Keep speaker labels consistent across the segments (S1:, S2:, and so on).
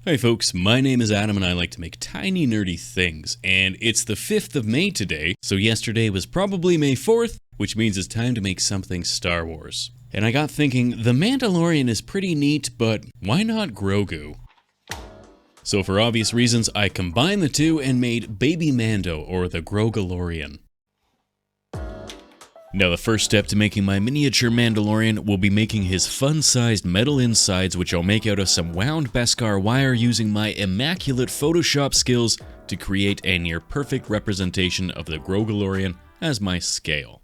S1: Hi folks, my name is Adam and I like to make tiny nerdy things, and it's the 5th of May today, so yesterday was probably May 4th, which means it's time to make something Star Wars. And I got thinking, the Mandalorian is pretty neat, but why not Grogu? So for obvious reasons, I combined the two and made Baby Mando, or the Grogalorian. Now the first step to making my miniature Mandalorian will be making his fun-sized metal insides, which I'll make out of some wound Beskar wire using my immaculate Photoshop skills to create a near-perfect representation of the Grogalorian as my scale.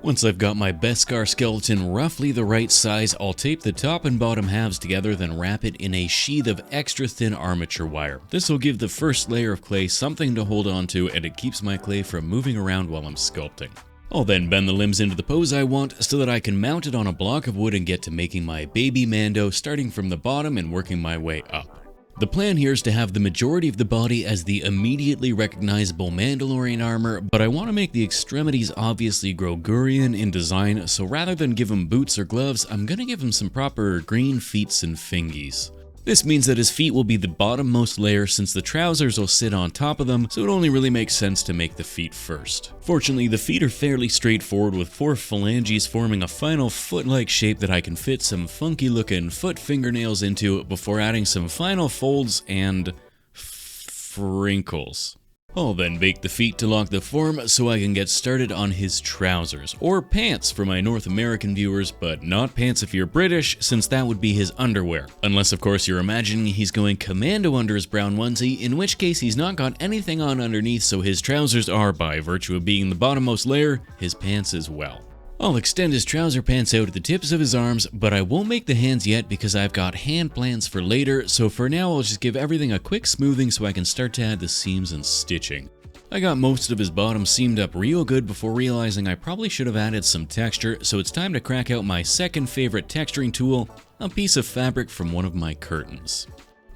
S1: Once I've got my Beskar skeleton roughly the right size, I'll tape the top and bottom halves together, then wrap it in a sheath of extra thin armature wire. This will give the first layer of clay something to hold on to, and it keeps my clay from moving around while I'm sculpting. I'll then bend the limbs into the pose I want so that I can mount it on a block of wood and get to making my baby Mando, starting from the bottom and working my way up. The plan here is to have the majority of the body as the immediately recognizable Mandalorian armor, but I want to make the extremities obviously Grogurian in design, so rather than give him boots or gloves, I'm gonna give him some proper green feets and fingies. This means that his feet will be the bottommost layer since the trousers will sit on top of them, so it only really makes sense to make the feet first. Fortunately, the feet are fairly straightforward with 4 phalanges forming a final foot-like shape that I can fit some funky looking foot fingernails into before adding some final folds and wrinkles. I'll then bake the feet to lock the form so I can get started on his trousers, or pants for my North American viewers, but not pants if you're British, since that would be his underwear. Unless of course you're imagining he's going commando under his brown onesie, in which case he's not got anything on underneath, so his trousers are, by virtue of being the bottommost layer, his pants as well. I'll extend his trouser pants out at the tips of his arms, but I won't make the hands yet because I've got hand plans for later, so for now I'll just give everything a quick smoothing so I can start to add the seams and stitching. I got most of his bottom seamed up real good before realizing I probably should have added some texture, so it's time to crack out my second favorite texturing tool, a piece of fabric from one of my curtains.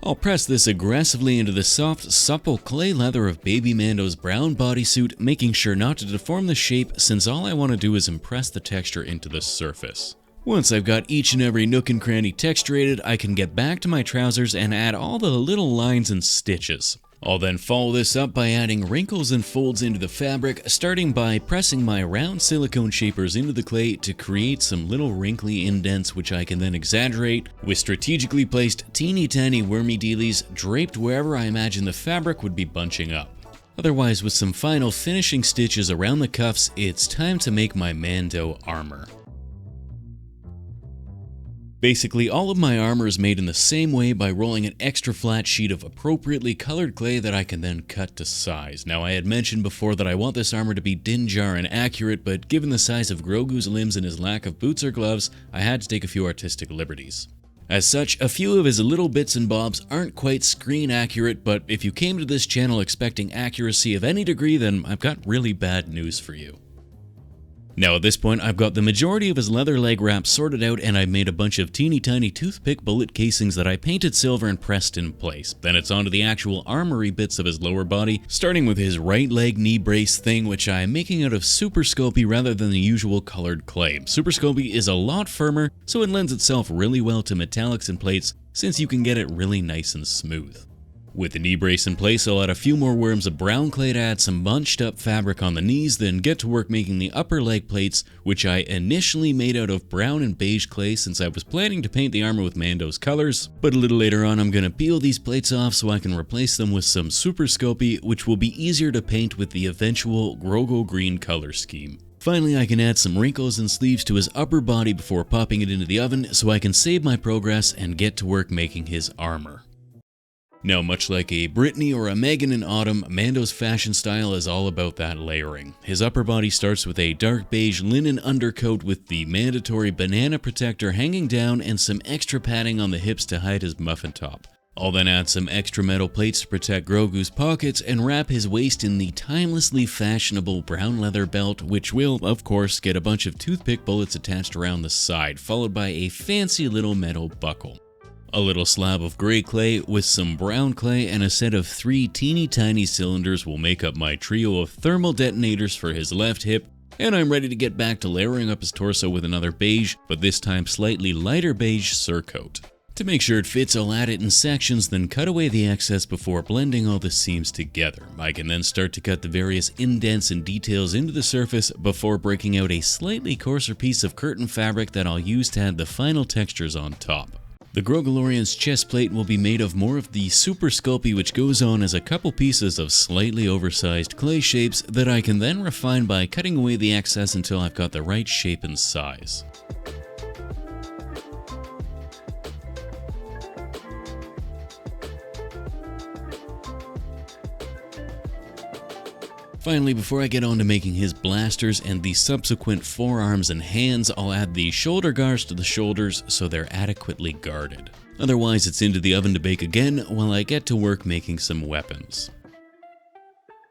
S1: I'll press this aggressively into the soft, supple clay leather of Baby Mando's brown bodysuit, making sure not to deform the shape since all I want to do is impress the texture into the surface. Once I've got each and every nook and cranny texturated, I can get back to my trousers and add all the little lines and stitches. I'll then follow this up by adding wrinkles and folds into the fabric, starting by pressing my round silicone shapers into the clay to create some little wrinkly indents which I can then exaggerate with strategically placed teeny tiny wormy dealies draped wherever I imagine the fabric would be bunching up. Otherwise, with some final finishing stitches around the cuffs, it's time to make my Mando armor. Basically, all of my armor is made in the same way by rolling an extra flat sheet of appropriately colored clay that I can then cut to size. Now, I had mentioned before that I want this armor to be Din-Djar and accurate, but given the size of Grogu's limbs and his lack of boots or gloves, I had to take a few artistic liberties. As such, a few of his little bits and bobs aren't quite screen accurate, but if you came to this channel expecting accuracy of any degree, then I've got really bad news for you. Now at this point, I've got the majority of his leather leg wrap sorted out, and I've made a bunch of teeny tiny toothpick bullet casings that I painted silver and pressed in place. Then it's onto the actual armory bits of his lower body, starting with his right leg knee brace thing, which I'm making out of Super Sculpey rather than the usual colored clay. Super Sculpey is a lot firmer, so it lends itself really well to metallics and plates, since you can get it really nice and smooth. With the knee brace in place, I'll add a few more worms of brown clay to add some bunched up fabric on the knees, then get to work making the upper leg plates, which I initially made out of brown and beige clay since I was planning to paint the armor with Mando's colors, but a little later on I'm going to peel these plates off so I can replace them with some Super Sculpey, which will be easier to paint with the eventual Grogu green color scheme. Finally, I can add some wrinkles and sleeves to his upper body before popping it into the oven so I can save my progress and get to work making his armor. Now, much like a Brittany or a Megan in autumn, Mando's fashion style is all about that layering. His upper body starts with a dark beige linen undercoat with the mandatory banana protector hanging down and some extra padding on the hips to hide his muffin top. I'll then add some extra metal plates to protect Grogu's pockets and wrap his waist in the timelessly fashionable brown leather belt, which will, of course, get a bunch of toothpick bullets attached around the side, followed by a fancy little metal buckle. A little slab of gray clay with some brown clay and a set of 3 teeny tiny cylinders will make up my trio of thermal detonators for his left hip, and I'm ready to get back to layering up his torso with another beige, but this time slightly lighter beige surcoat. To make sure it fits, I'll add it in sections, then cut away the excess before blending all the seams together. I can then start to cut the various indents and details into the surface before breaking out a slightly coarser piece of curtain fabric that I'll use to add the final textures on top. The Grogalorian's chest plate will be made of more of the Super Sculpey, which goes on as a couple pieces of slightly oversized clay shapes that I can then refine by cutting away the excess until I've got the right shape and size. Finally, before I get on to making his blasters and the subsequent forearms and hands, I'll add the shoulder guards to the shoulders so they're adequately guarded. Otherwise, it's into the oven to bake again while I get to work making some weapons.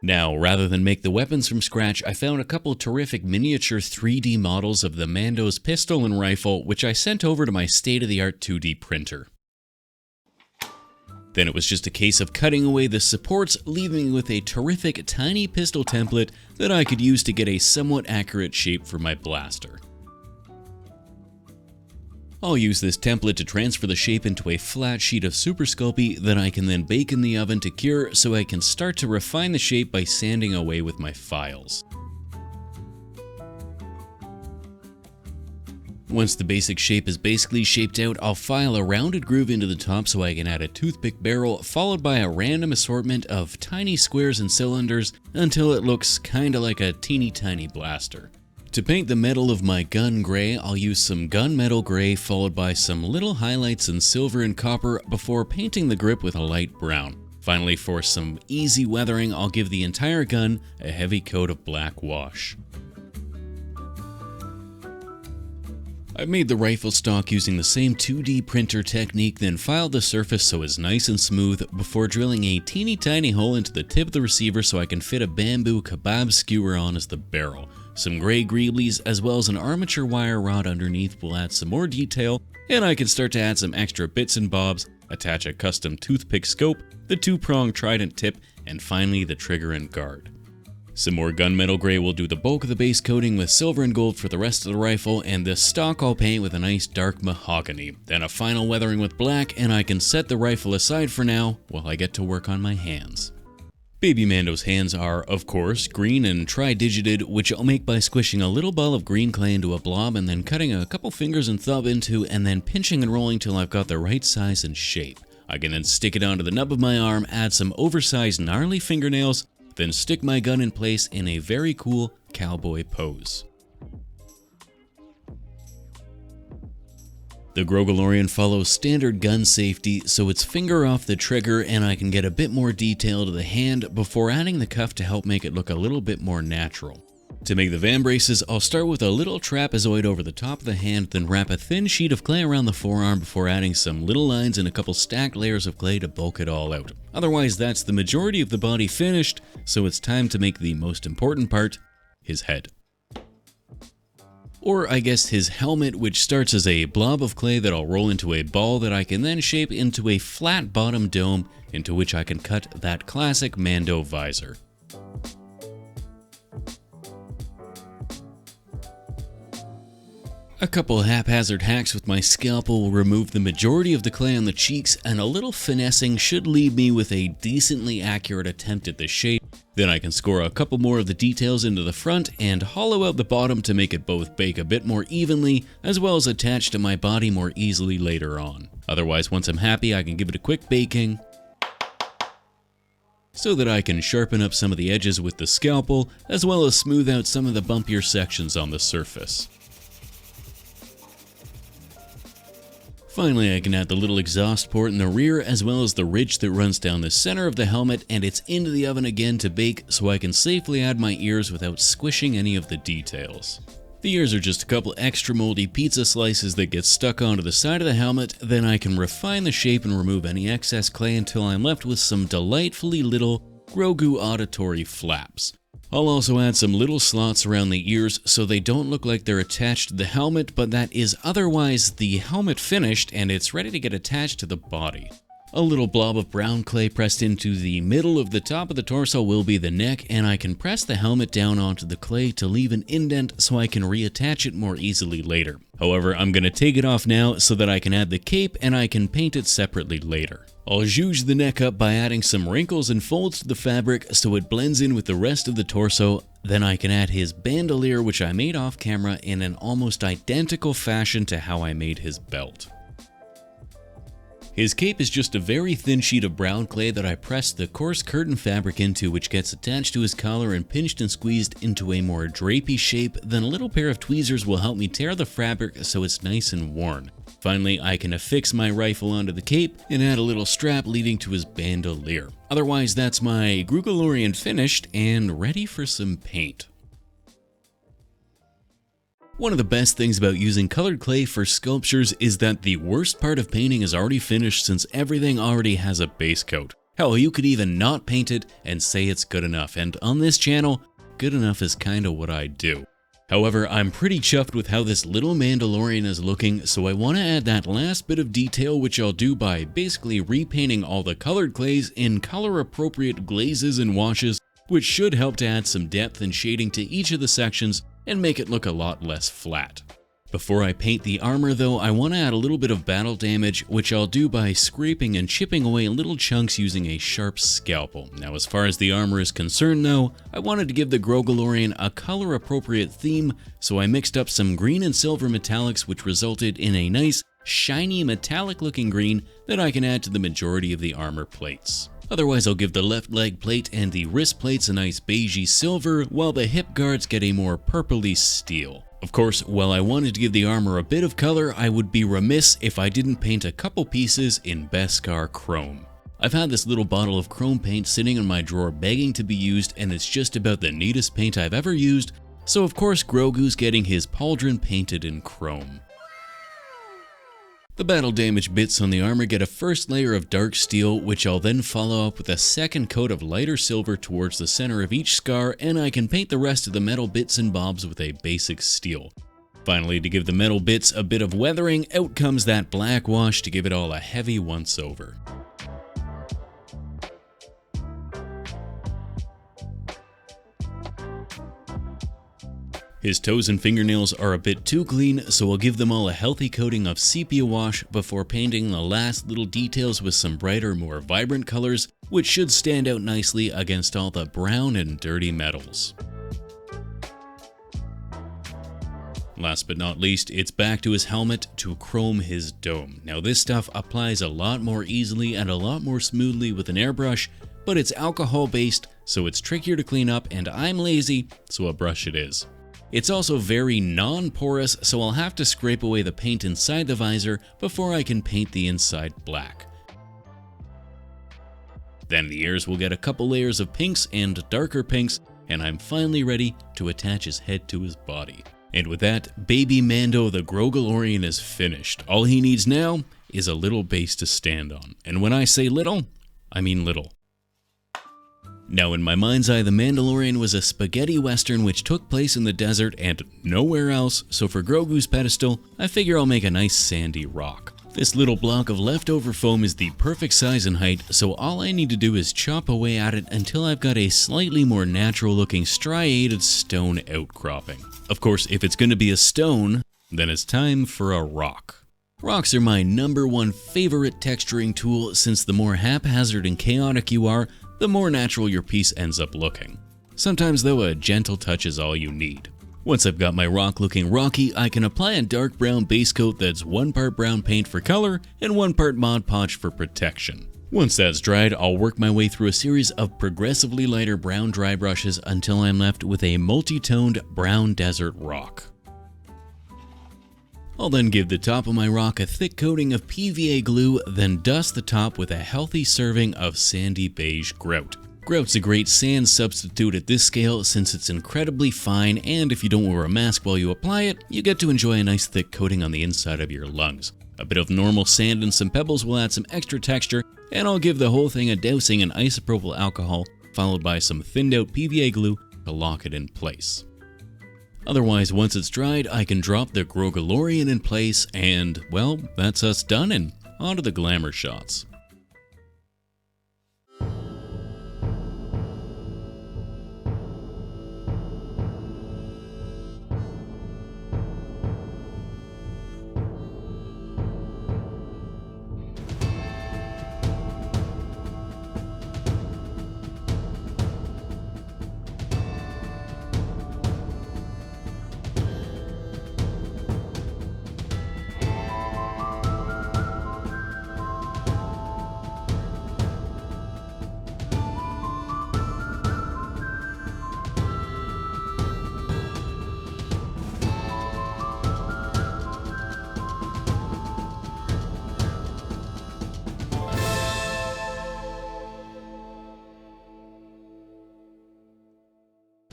S1: Now, rather than make the weapons from scratch, I found a couple terrific miniature 3D models of the Mando's pistol and rifle, which I sent over to my state-of-the-art 2D printer. Then it was just a case of cutting away the supports, leaving me with a terrific tiny pistol template that I could use to get a somewhat accurate shape for my blaster. I'll use this template to transfer the shape into a flat sheet of Super Sculpey that I can then bake in the oven to cure so I can start to refine the shape by sanding away with my files. Once the basic shape is basically shaped out, I'll file a rounded groove into the top so I can add a toothpick barrel, followed by a random assortment of tiny squares and cylinders until it looks kinda like a teeny tiny blaster. To paint the metal of my gun gray, I'll use some gunmetal gray followed by some little highlights in silver and copper before painting the grip with a light brown. Finally, for some easy weathering, I'll give the entire gun a heavy coat of black wash. I made the rifle stock using the same 2D printer technique, then filed the surface so it's nice and smooth before drilling a teeny tiny hole into the tip of the receiver so I can fit a bamboo kebab skewer on as the barrel. Some gray greeblies as well as an armature wire rod underneath will add some more detail, and I can start to add some extra bits and bobs, attach a custom toothpick scope, the 2-pronged trident tip, and finally the trigger and guard. Some more gunmetal gray will do the bulk of the base coating with silver and gold for the rest of the rifle, and the stock I'll paint with a nice dark mahogany. Then a final weathering with black, and I can set the rifle aside for now while I get to work on my hands. Baby Mando's hands are, of course, green and tri-digited, which I'll make by squishing a little ball of green clay into a blob and then cutting a couple fingers and thumb into and then pinching and rolling till I've got the right size and shape. I can then stick it onto the nub of my arm, add some oversized gnarly fingernails, then stick my gun in place in a very cool cowboy pose. The Grogalorian follows standard gun safety, so it's finger off the trigger and I can get a bit more detail to the hand before adding the cuff to help make it look a little bit more natural. To make the vambraces, I'll start with a little trapezoid over the top of the hand, then wrap a thin sheet of clay around the forearm before adding some little lines and a couple stacked layers of clay to bulk it all out. Otherwise, that's the majority of the body finished, so it's time to make the most important part, his head. Or I guess his helmet, which starts as a blob of clay that I'll roll into a ball that I can then shape into a flat bottom dome into which I can cut that classic Mando visor. A couple haphazard hacks with my scalpel will remove the majority of the clay on the cheeks, and a little finessing should leave me with a decently accurate attempt at the shape. Then I can score a couple more of the details into the front and hollow out the bottom to make it both bake a bit more evenly as well as attach to my body more easily later on. Otherwise, once I'm happy, I can give it a quick baking so that I can sharpen up some of the edges with the scalpel as well as smooth out some of the bumpier sections on the surface. Finally, I can add the little exhaust port in the rear as well as the ridge that runs down the center of the helmet, and it's into the oven again to bake so I can safely add my ears without squishing any of the details. The ears are just a couple extra moldy pizza slices that get stuck onto the side of the helmet, then I can refine the shape and remove any excess clay until I'm left with some delightfully little Grogu auditory flaps. I'll also add some little slots around the ears so they don't look like they're attached to the helmet, but that is otherwise the helmet finished and it's ready to get attached to the body. A little blob of brown clay pressed into the middle of the top of the torso will be the neck, and I can press the helmet down onto the clay to leave an indent so I can reattach it more easily later. However, I'm going to take it off now so that I can add the cape and I can paint it separately later. I'll zhuzh the neck up by adding some wrinkles and folds to the fabric so it blends in with the rest of the torso. Then I can add his bandolier, which I made off camera in an almost identical fashion to how I made his belt. His cape is just a very thin sheet of brown clay that I pressed the coarse curtain fabric into, which gets attached to his collar and pinched and squeezed into a more drapey shape. Then a little pair of tweezers will help me tear the fabric so it's nice and worn. Finally, I can affix my rifle onto the cape and add a little strap leading to his bandolier. Otherwise, that's my Mandalorian finished and ready for some paint. One of the best things about using colored clay for sculptures is that the worst part of painting is already finished since everything already has a base coat. Hell, you could even not paint it and say it's good enough, and on this channel, good enough is kinda what I do. However, I'm pretty chuffed with how this little Mandalorian is looking, so I want to add that last bit of detail, which I'll do by basically repainting all the colored clays in color-appropriate glazes and washes, which should help to add some depth and shading to each of the sections and make it look a lot less flat. Before I paint the armor though, I want to add a little bit of battle damage, which I'll do by scraping and chipping away little chunks using a sharp scalpel. Now as far as the armor is concerned though, I wanted to give the Mandalorian a color appropriate theme, so I mixed up some green and silver metallics, which resulted in a nice, shiny metallic looking green that I can add to the majority of the armor plates. Otherwise, I'll give the left leg plate and the wrist plates a nice beigey silver, while the hip guards get a more purpley steel. Of course, while I wanted to give the armor a bit of color, I would be remiss if I didn't paint a couple pieces in Beskar chrome. I've had this little bottle of chrome paint sitting in my drawer begging to be used, and it's just about the neatest paint I've ever used, so of course Grogu's getting his pauldron painted in chrome. The battle damage bits on the armor get a first layer of dark steel, which I'll then follow up with a second coat of lighter silver towards the center of each scar, and I can paint the rest of the metal bits and bobs with a basic steel. Finally, to give the metal bits a bit of weathering, out comes that black wash to give it all a heavy once over. His toes and fingernails are a bit too clean, so I'll give them all a healthy coating of sepia wash before painting the last little details with some brighter, more vibrant colors, which should stand out nicely against all the brown and dirty metals. Last but not least, it's back to his helmet to chrome his dome. Now this stuff applies a lot more easily and a lot more smoothly with an airbrush, but it's alcohol based, so it's trickier to clean up, and I'm lazy, so a brush it is. It's also very non-porous, so I'll have to scrape away the paint inside the visor before I can paint the inside black. Then the ears will get a couple layers of pinks and darker pinks, and I'm finally ready to attach his head to his body. And with that, Baby Mando the Mandalorian is finished. All he needs now is a little base to stand on. And when I say little, I mean little. Now in my mind's eye, the Mandalorian was a spaghetti western which took place in the desert and nowhere else, so for Grogu's pedestal, I figure I'll make a nice sandy rock. This little block of leftover foam is the perfect size and height, so all I need to do is chop away at it until I've got a slightly more natural looking striated stone outcropping. Of course, if it's going to be a stone, then it's time for a rock. Rocks are my #1 favorite texturing tool, since the more haphazard and chaotic you are, the more natural your piece ends up looking. Sometimes though, a gentle touch is all you need. Once I've got my rock looking rocky, I can apply a dark brown base coat that's 1 part brown paint for color and 1 part Mod Podge for protection. Once that's dried, I'll work my way through a series of progressively lighter brown dry brushes until I'm left with a multi-toned brown desert rock. I'll then give the top of my rock a thick coating of PVA glue, then dust the top with a healthy serving of sandy beige grout. Grout's a great sand substitute at this scale since it's incredibly fine, and if you don't wear a mask while you apply it, you get to enjoy a nice thick coating on the inside of your lungs. A bit of normal sand and some pebbles will add some extra texture, and I'll give the whole thing a dousing in isopropyl alcohol, followed by some thinned out PVA glue to lock it in place. Otherwise, once it's dried, I can drop the Mandalorian in place and, well, that's us done and onto the glamour shots.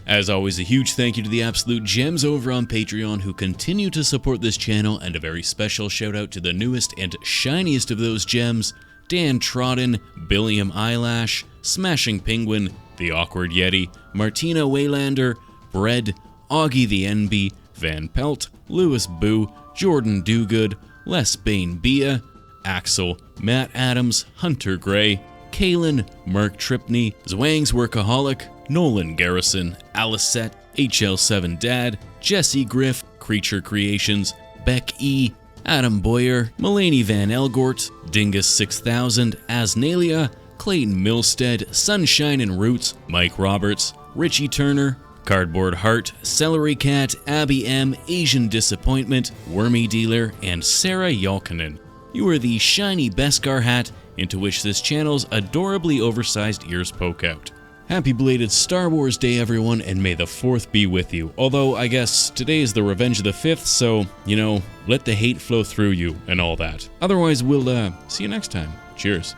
S1: As always, a huge thank you to the absolute gems over on Patreon who continue to support this channel, and a very special shout out to the newest and shiniest of those gems, Dan Trodden, Billiam Eyelash, Smashing Penguin, The Awkward Yeti, Martina Waylander, Bread, Augie the NB, Van Pelt, Lewis Boo, Jordan Dogood, Les Bane Bia, Axel, Matt Adams, Hunter Gray, Kalen, Mark Tripney, Zwang's Workaholic, Nolan Garrison, Alicette, HL7 Dad, Jesse Griff, Creature Creations, Beck E, Adam Boyer, Mulaney Van Elgort, Dingus 6000, Asnalia, Clayton Milstead, Sunshine and Roots, Mike Roberts, Richie Turner, Cardboard Heart, Celery Cat, Abby M, Asian Disappointment, Wormy Dealer, and Sarah Yalkinen. You are the shiny Beskar hat into which this channel's adorably oversized ears poke out. Happy belated Star Wars Day, everyone, and may the 4th be with you. Although, I guess today is the Revenge of the 5th, so, you know, let the hate flow through you and all that. Otherwise, we'll see you next time. Cheers.